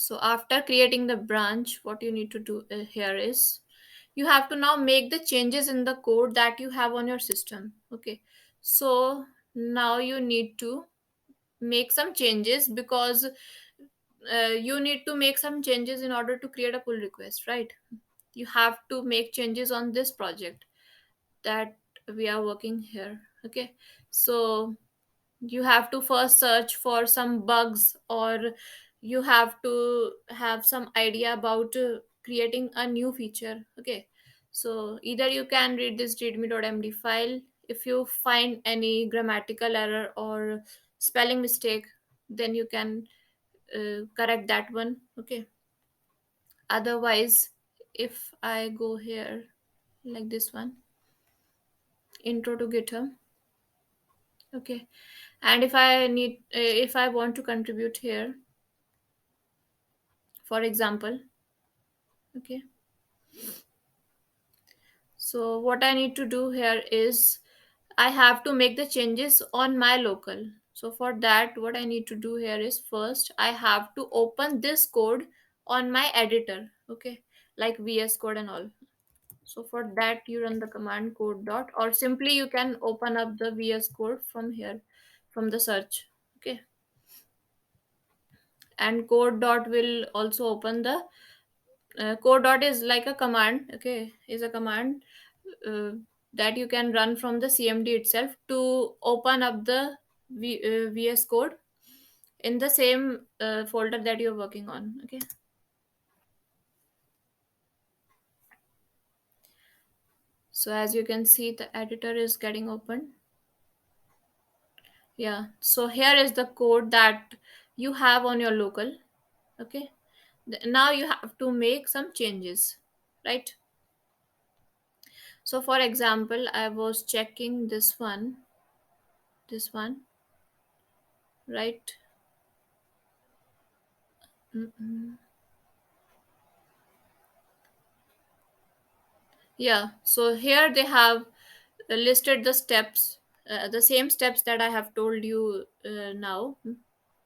So after creating the branch, what you need to do here is you have to now make the changes in the code that you have on your system. Okay. So now you need to make some changes because you need to make some changes in order to create a pull request, right? You have to make changes on this project that we are working here. Okay. So you have to first search for some bugs, or you have to have some idea about creating a new feature. Okay. So either you can read this readme.md file. If you find any grammatical error or spelling mistake, then you can correct that one. Okay. Otherwise, if I go here like this one, intro to GitHub. Okay. And if I want to contribute here, for example. Okay. So what I need to do here is I have to make the changes on my local. So for that, what I need to do here is first I have to open this code on my editor. Okay. Like VS Code and all. So for that, you run the command code dot, or simply you can open up the VS Code from here, from the search. Okay. And code dot will also open the code dot is like a command. Okay, is a command uh, that you can run from the cmd itself to open up the vs code in the same folder that you're working on. Okay. So as you can see, the editor is getting open. Yeah, so here is the code that you have on your local. Okay. Now you have to make some changes, right? So for example, I was checking this one, right? Mm-mm. Yeah, so here they have listed the steps, the same steps that I have told you now.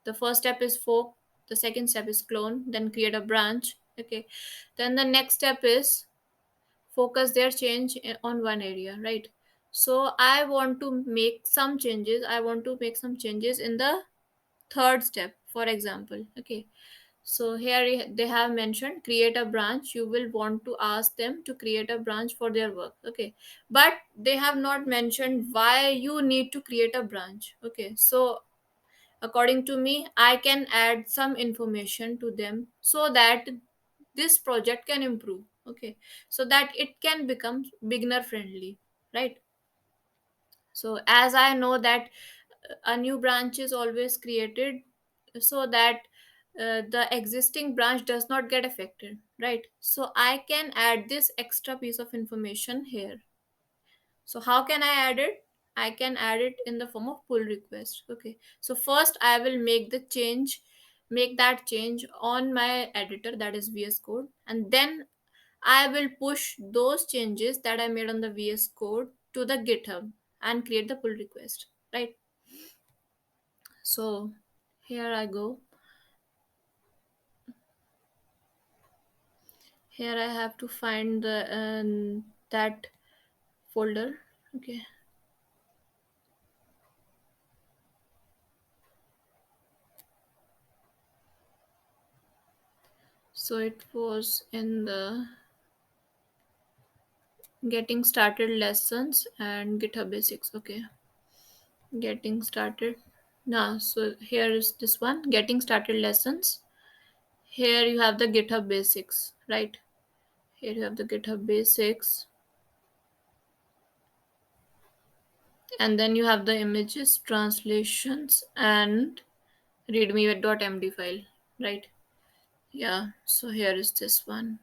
The first step is fork, the second step is clone, then create a branch. Okay, then the next step is focus their change on one area, right? So I want to make some changes. I want to make some changes in the third step, for example. Okay. So here they have mentioned create a branch. You will want to ask them to create a branch for their work. Okay. But they have not mentioned why you need to create a branch. Okay. So according to me, I can add some information to them so that this project can improve. Okay. So that it can become beginner friendly, right? So as I know that a new branch is always created so that the existing branch does not get affected, right? So I can add this extra piece of information here. So how can I add it? I can add it in the form of pull request. Okay. So first I will make that change on my editor, that is VS Code, and then I will push those changes that I made on the VS Code to the GitHub and create the pull request, right? So here I go. Here I have to find the that folder. Okay. So it was in the getting started lessons and GitHub Basics. Okay. Getting started. Now, so here is this one, getting started lessons. Here you have the GitHub Basics, right? Here you have the GitHub Basics, and then you have the images, translations, and readme.md file, right? Yeah, so here is this one.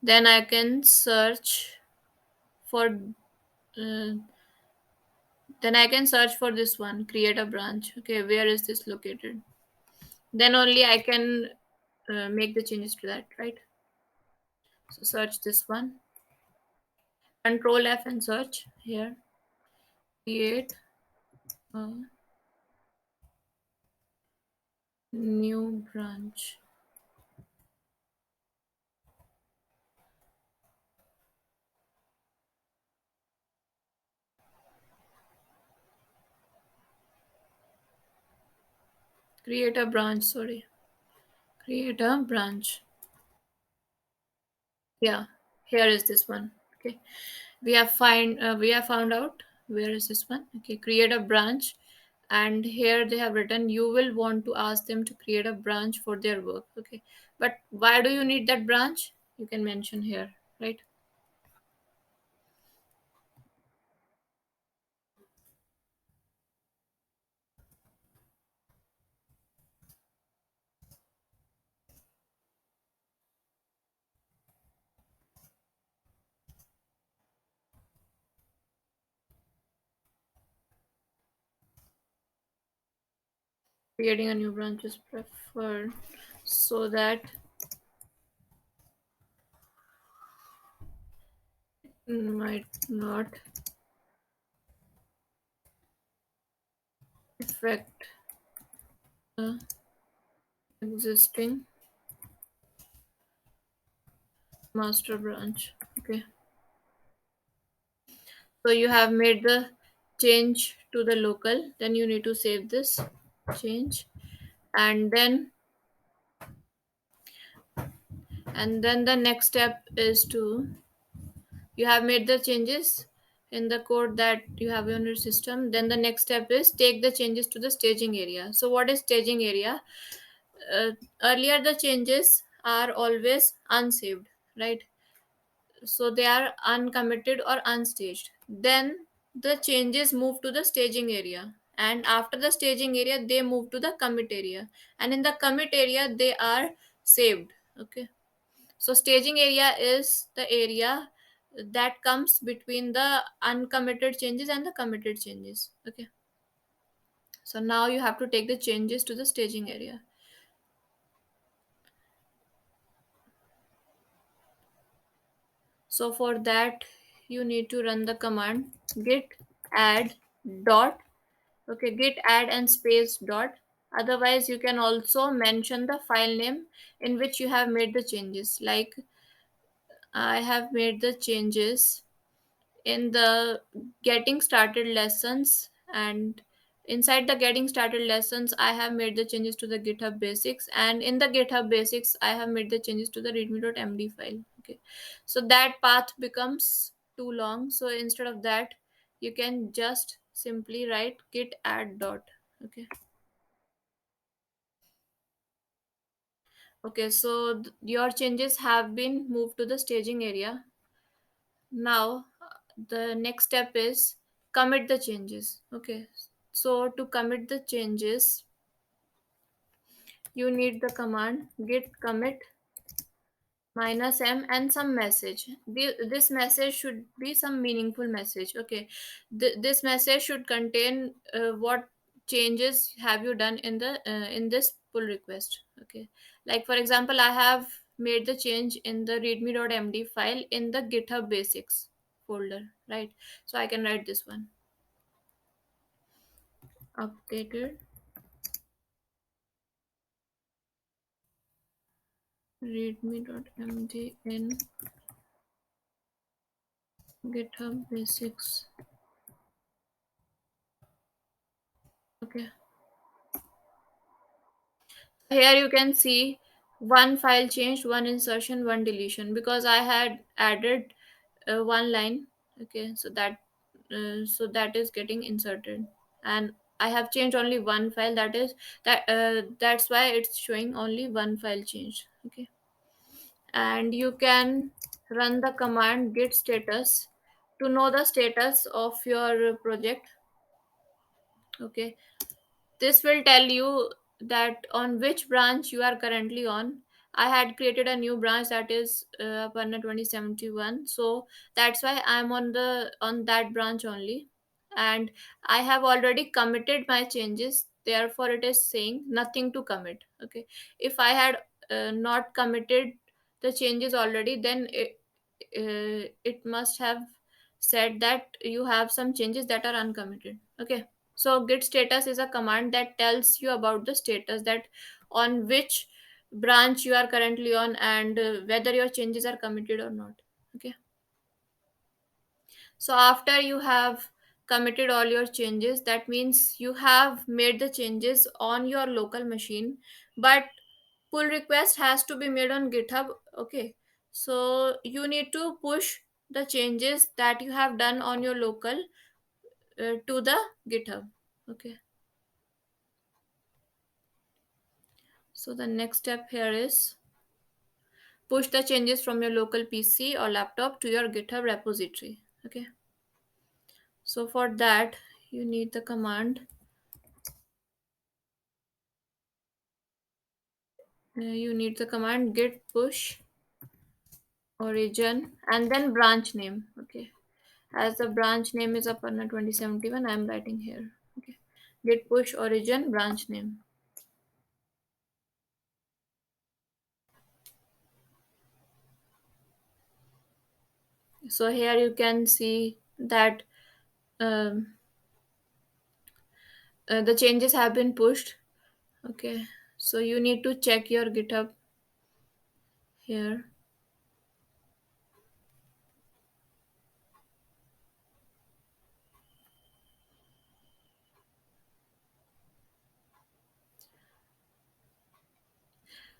Then I can search for uh, then I can search for this one, create a branch. Okay, where is this located? Then only I can make the changes to that, right? So search this one, control F and search here, create a new branch. Create a branch, sorry. Create a branch. Yeah, here is this one. Okay. We have found out where is this one. Okay, create a branch, and here they have written you will want to ask them to create a branch for their work. Okay, but why do you need that branch? You can mention here, right? Creating a new branch is preferred so that might not affect the existing master branch. Okay, so you have made the change to the local, then you need to save this change, and then the next step is to, you have made the changes in the code that you have on your system, then the next step is take the changes to the staging area. So what is staging area? uh, Earlier the changes are always unsaved, right? So they are uncommitted or unstaged. Then the changes move to the staging area, and after the staging area they move to the commit area, and in the commit area they are saved. Okay, so staging area is the area that comes between the uncommitted changes and the committed changes. Okay, so now you have to take the changes to the staging area. So for that you need to run the command git add dot, okay, git add and space dot. Otherwise you can also mention the file name in which you have made the changes. Like I have made the changes in the getting started lessons, and inside the getting started lessons I have made the changes to the github basics, and in the github basics I have made the changes to the readme.md file. Okay, so that path becomes too long, so instead of that you can just simply write git add dot. Okay, okay, so your changes have been moved to the staging area. Now the next step is commit the changes. Okay, so to commit the changes you need the command git commit -m and some message. This message should be some meaningful message. Okay, this message should contain what changes have you done in the in this pull request. Okay, like for example I have made the change in the readme.md file in the github basics folder, right? So I can write this one: updated readme.md in github basics. Okay, here you can see one file changed, one insertion, one deletion, because I had added one line. Okay, so that is getting inserted, and I have changed only one file. That's why it's showing only one file changed. Okay, and you can run the command git status to know the status of your project. Okay, this will tell you that on which branch you are currently on. I had created a new branch that is Aparna 2071, so that's why I'm on that branch only, and I have already committed my changes. Therefore, it is saying nothing to commit. Okay, if I had not committed the changes already, then it must have said that you have some changes that are uncommitted. Okay, so git status is a command that tells you about the status, that on which branch you are currently on, and whether your changes are committed or not. Okay, so after you have committed all your changes, that means you have made the changes on your local machine, but pull request has to be made on GitHub. Okay, so you need to push the changes that you have done on your local to the GitHub. Okay, so the next step here is push the changes from your local PC or laptop to your GitHub repository. Okay, so for that you need the command, git push origin and then branch name. Okay, as the branch name is Aparna 2071, I am writing here. Okay, git push origin branch name. So here you can see that um, the changes have been pushed. Okay, so you need to check your GitHub here.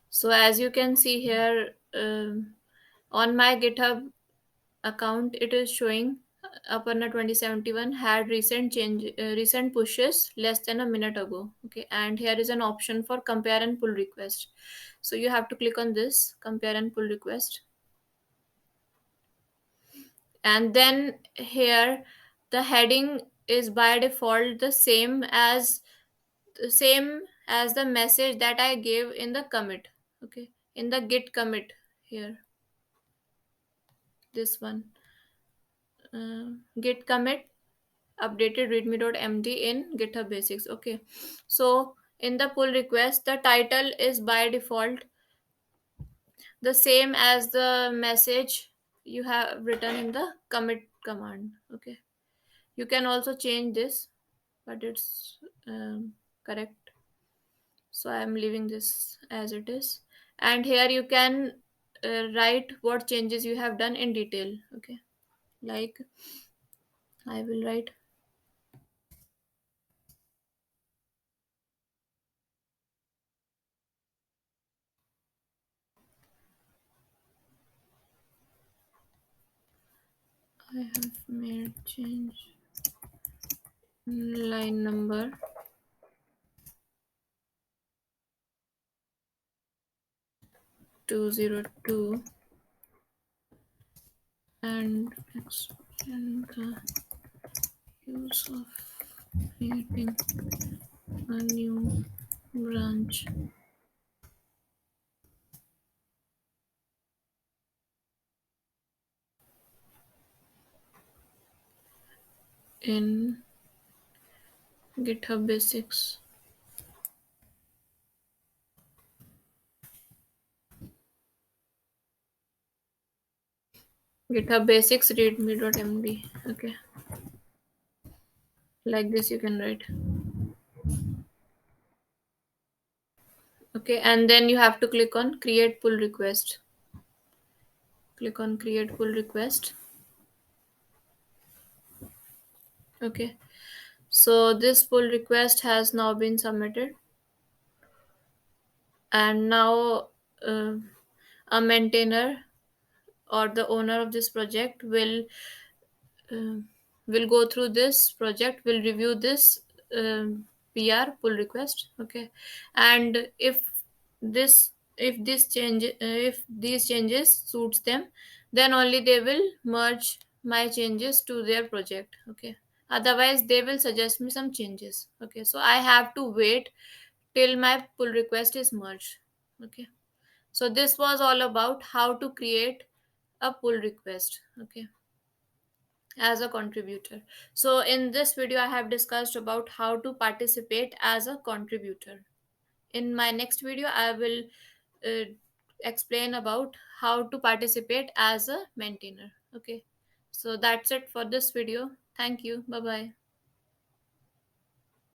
So as you can see here, on my GitHub account, it is showing Aparna 2071 had recent pushes less than a minute ago. Okay, and here is an option for compare and pull request. So you have to click on this compare and pull request, and then here the heading is by default the same as the message that I gave in the commit. Okay, in the git commit here, this one, git commit updated readme.md in github basics. Okay, so in the pull request the title is by default the same as the message you have written in the commit command. Okay, you can also change this, but it's correct, so I am leaving this as it is. And here you can write what changes you have done in detail. Okay, like I will write, I have made change line number 202 and explain the use of creating a new branch in GitHub Basics. GitHub Basics readme.md. Okay, like this you can write. Okay, and then you have to click on create pull request. Click on create pull request. Okay, so this pull request has now been submitted, and now uh, a maintainer or the owner of this project uh, will go through this project, will review this PR pull request. Okay, and this if these changes suits them, then only they will merge my changes to their project. Okay, otherwise they will suggest me some changes. Okay, so I have to wait till my pull request is merged. Okay, so this was all about how to create a pull request. Okay, as a contributor. So in this video I have discussed about how to participate as a contributor. In my next video I will uh, explain about how to participate as a maintainer. Okay, so that's it for this video. Thank you. Bye bye.